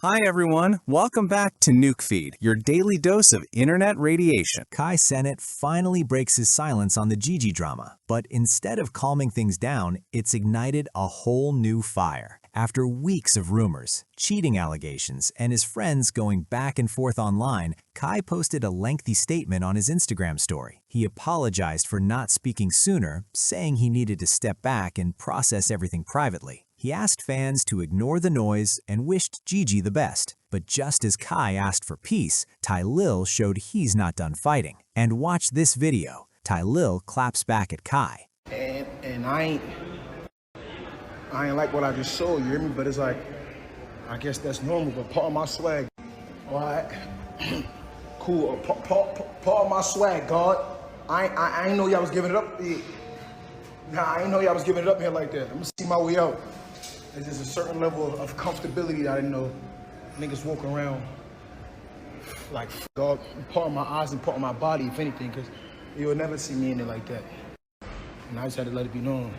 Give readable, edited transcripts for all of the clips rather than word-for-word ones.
Hi everyone, welcome back to Nuke Feed, your daily dose of internet radiation. Kai Cenat finally breaks his silence on the Gigi drama, but instead of calming things down, it's ignited a whole new fire. After weeks of rumors, cheating allegations, and his friends going back and forth online, Kai posted a lengthy statement on his Instagram story. He apologized for not speaking sooner, saying he needed to step back and process everything privately. He asked fans to ignore the noise and wished Gigi the best. But just as Kai asked for peace, Tylil showed he's not done fighting. And watch this video. Tylil claps back at Kai. And I ain't like what I just saw, you hear me? But it's like, I guess that's normal, but part of my swag. All right, cool, part of my swag, God. I ain't know y'all was giving it up. Nah, I ain't know y'all was giving it up here like that. I'm gonna see my way out. There's just a certain level of comfortability that I didn't know niggas walking around like, God, part of my eyes and part of my body, if anything, because you'll never see me in it like that. And I just had to let it be known.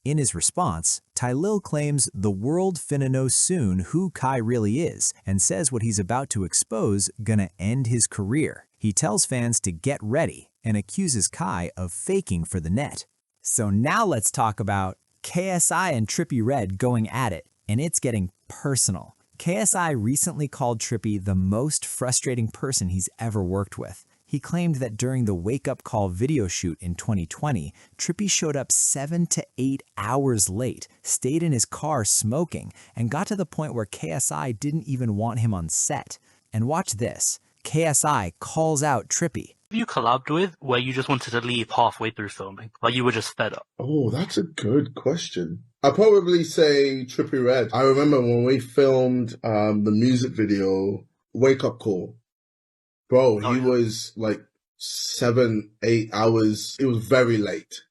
In his response, Tylil claims the world finna know soon who Kai really is and says what he's about to expose gonna end his career. He tells fans to get ready and accuses Kai of faking for the net. So now let's talk about KSI and TRIPPIE REDD going at it, and it's getting personal. KSI recently called TRIPPIE the most frustrating person he's ever worked with. He claimed that during the wake-up call video shoot in 2020, TRIPPIE showed up 7 to 8 hours late, stayed in his car smoking, and got to the point where KSI didn't even want him on set. And watch this. KSI calls out TRIPPIE. Have you collabed with where you just wanted to leave halfway through filming? Like you were just fed up? Oh, that's a good question. I'd probably say TRIPPIE REDD. I remember when we filmed the music video, Wake Up Call. Bro, he was like 7, 8 hours. It was very late.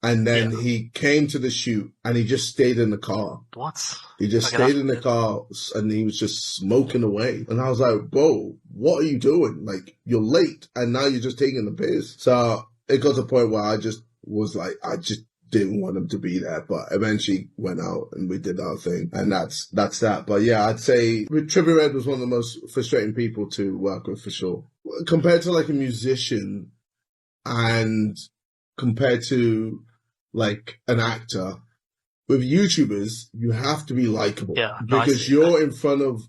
And then he came to the shoot and he just stayed in the car. What? He just stayed in the car and he was just smoking away. And I was like, bro, what are you doing? Like, you're late and now you're just taking the piss. So it got to the point where I just was like, I just didn't want him to be there. But eventually went out and we did our thing. And that's that. But yeah, I'd say TRIPPIE REDD was one of the most frustrating people to work with for sure. Compared to like a musician and compared to like an actor, with YouTubers, you have to be likable because you're in front of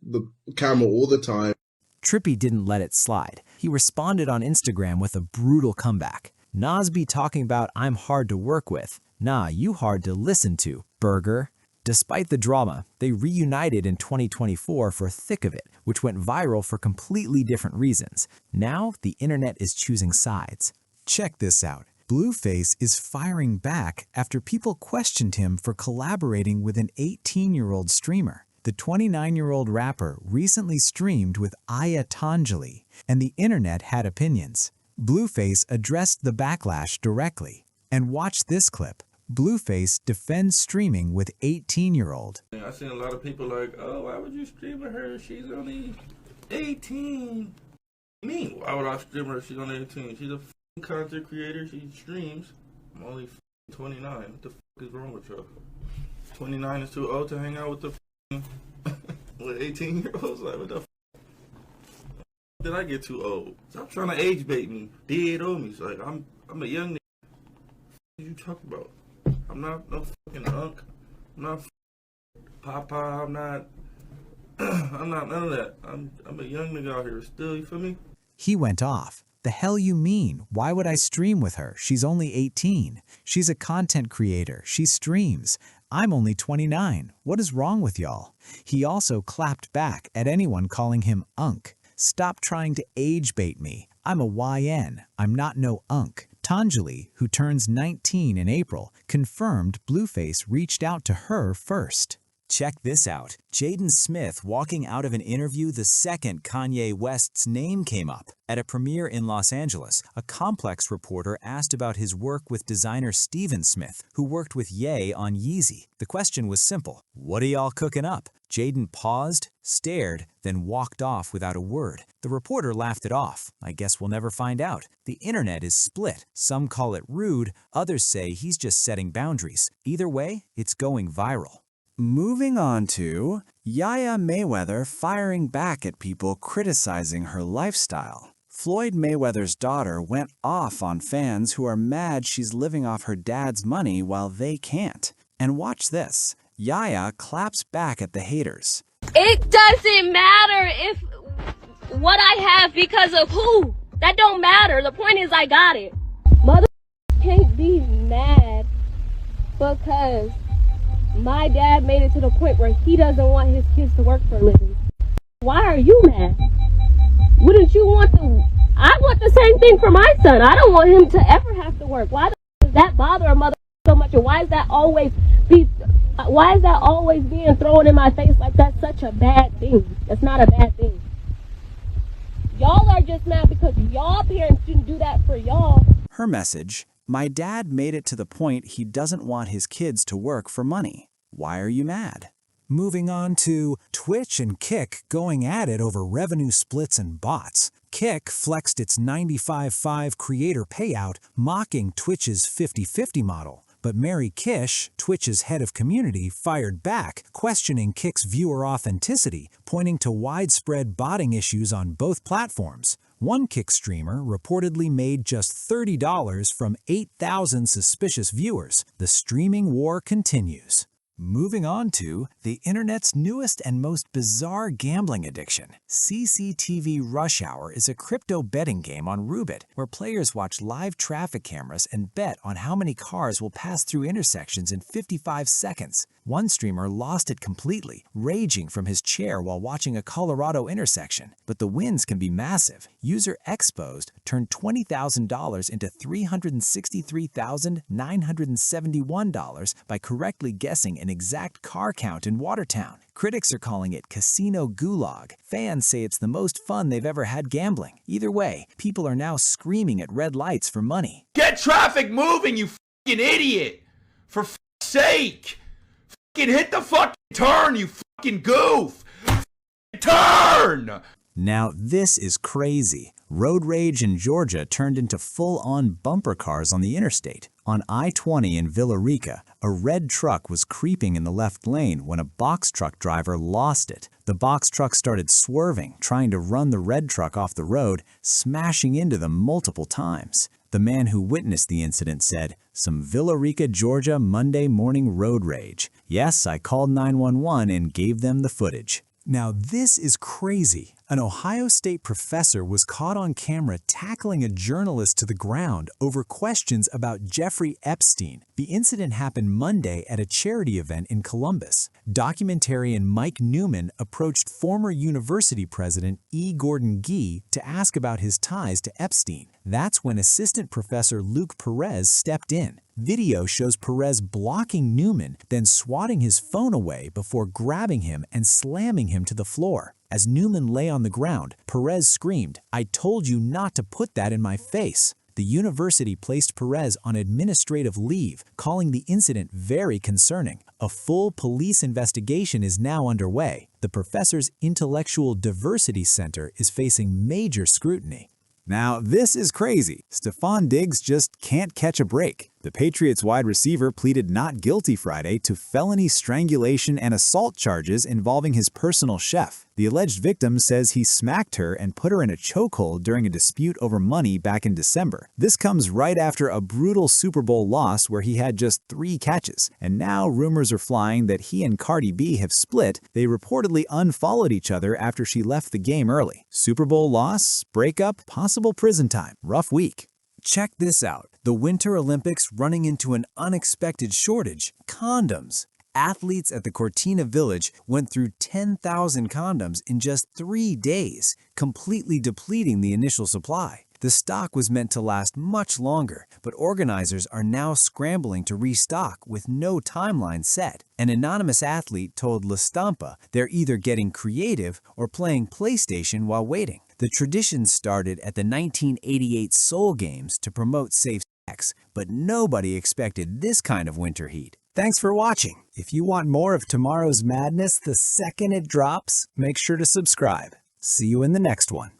the camera all the time. TRIPPIE didn't let it slide. He responded on Instagram with a brutal comeback. Nas be talking about I'm hard to work with. Nah, you hard to listen to, burger. Despite the drama, they reunited in 2024 for Thick of It, which went viral for completely different reasons. Now, the internet is choosing sides. Check this out. BLUEFACE is firing back after people questioned him for collaborating with an 18-year-old streamer. The 29-year-old rapper recently streamed with Aya Tanjali, and the internet had opinions. BLUEFACE addressed the backlash directly. And watch this clip. BLUEFACE defends streaming with 18-year-old. I seen a lot of people like, oh, why would you stream with her? She's only 18. Me? Why would I stream her? She's only 18. She's a content creator. She streams. I'm only 29. What the is wrong with y'all? 29 is too old to hang out with the with 18-year-olds. Like, what the did I get too old? Stop trying to age bait me. Dead on me. It's like I'm a young nigga. What you talking about? I'm not no fucking unk. I'm not Papa. I'm not none of that. I'm a young nigga out here still, you feel me? He went off. The hell you mean? Why would I stream with her? She's only 18. She's a content creator. She streams. I'm only 29. What is wrong with y'all? He also clapped back at anyone calling him unk. Stop trying to age bait me. I'm a YN. I'm not no unk. Tanjali, who turns 19 in April, confirmed BLUEFACE reached out to her first. Check this out. Jaden Smith walking out of an interview the second Kanye West's name came up. At a premiere in Los Angeles, a Complex reporter asked about his work with designer Stephen Smith, who worked with Ye on Yeezy. The question was simple. What are y'all cooking up? Jaden paused, stared, then walked off without a word. The reporter laughed it off. I guess we'll never find out. The internet is split. Some call it rude, others say he's just setting boundaries. Either way, it's going viral. Moving on to Yaya Mayweather firing back at people criticizing her lifestyle. Floyd Mayweather's daughter went off on fans who are mad she's living off her dad's money while they can't. And watch this. Yaya claps back at the haters. It doesn't matter if what I have because of who. That don't matter. The point is I got it. Mother can't be mad because my dad made it to the point where he doesn't want his kids to work for a living. Why are you mad? Wouldn't you want I want the same thing for my son. I don't want him to ever have to work. Why does that bother a mother so much? And why is that always being thrown in my face like that's such a bad thing? That's not a bad thing. Y'all are just mad because y'all parents didn't do that for y'all. Her message, my dad made it to the point he doesn't want his kids to work for money. Why are you mad? Moving on to Twitch and Kick going at it over revenue splits and bots. Kick flexed its 95.5 creator payout, mocking Twitch's 50-50 model. But Mary Kish, Twitch's head of community, fired back, questioning Kick's viewer authenticity, pointing to widespread botting issues on both platforms. One Kick streamer reportedly made just $30 from 8,000 suspicious viewers. The streaming war continues. Moving on to the internet's newest and most bizarre gambling addiction. CCTV Rush Hour is a crypto betting game on Roobit where players watch live traffic cameras and bet on how many cars will pass through intersections in 55 seconds. One streamer lost it completely, raging from his chair while watching a Colorado intersection. But the wins can be massive. User Exposed turned $20,000 into $363,971 by correctly guessing an exact car count in Watertown. Critics are calling it casino gulag. Fans say it's the most fun they've ever had gambling. Either way, people are now screaming at red lights for money. Get traffic moving, you fucking idiot! For fuck's sake! Fucking hit the fucking turn, you fucking goof! Turn! Now this is crazy. Road rage in Georgia turned into full-on bumper cars on the interstate. On I-20 in Villarica, a red truck was creeping in the left lane when a box truck driver lost it. The box truck started swerving, trying to run the red truck off the road, smashing into them multiple times. The man who witnessed the incident said, "Some Villarica, Georgia Monday morning road rage. Yes, I called 911 and gave them the footage." Now this is crazy. An Ohio State professor was caught on camera tackling a journalist to the ground over questions about Jeffrey Epstein. The incident happened Monday at a charity event in Columbus. Documentarian Mike Newman approached former university president E. Gordon Gee to ask about his ties to Epstein. That's when assistant professor Luke Perez stepped in. Video shows Perez blocking Newman, then swatting his phone away before grabbing him and slamming him to the floor. As Newman lay on the ground, Perez screamed, "I told you not to put that in my face." The university placed Perez on administrative leave, calling the incident very concerning. A full police investigation is now underway. The professor's Intellectual Diversity Center is facing major scrutiny. Now, this is crazy. Stefon Diggs just can't catch a break. The Patriots wide receiver pleaded not guilty Friday to felony strangulation and assault charges involving his personal chef. The alleged victim says he smacked her and put her in a chokehold during a dispute over money back in December. This comes right after a brutal Super Bowl loss where he had just 3 catches. And now rumors are flying that he and Cardi B have split. They reportedly unfollowed each other after she left the game early. Super Bowl loss, breakup, possible prison time. Rough week. Check this out. The Winter Olympics running into an unexpected shortage. Condoms. Athletes at the Cortina Village went through 10,000 condoms in just 3 days, completely depleting the initial supply. The stock was meant to last much longer, but organizers are now scrambling to restock with no timeline set. An anonymous athlete told La Stampa they're either getting creative or playing PlayStation while waiting. The tradition started at the 1988 Seoul Games to promote safe sex, but nobody expected this kind of winter heat. Thanks for watching. If you want more of tomorrow's madness the second it drops, make sure to subscribe. See you in the next one.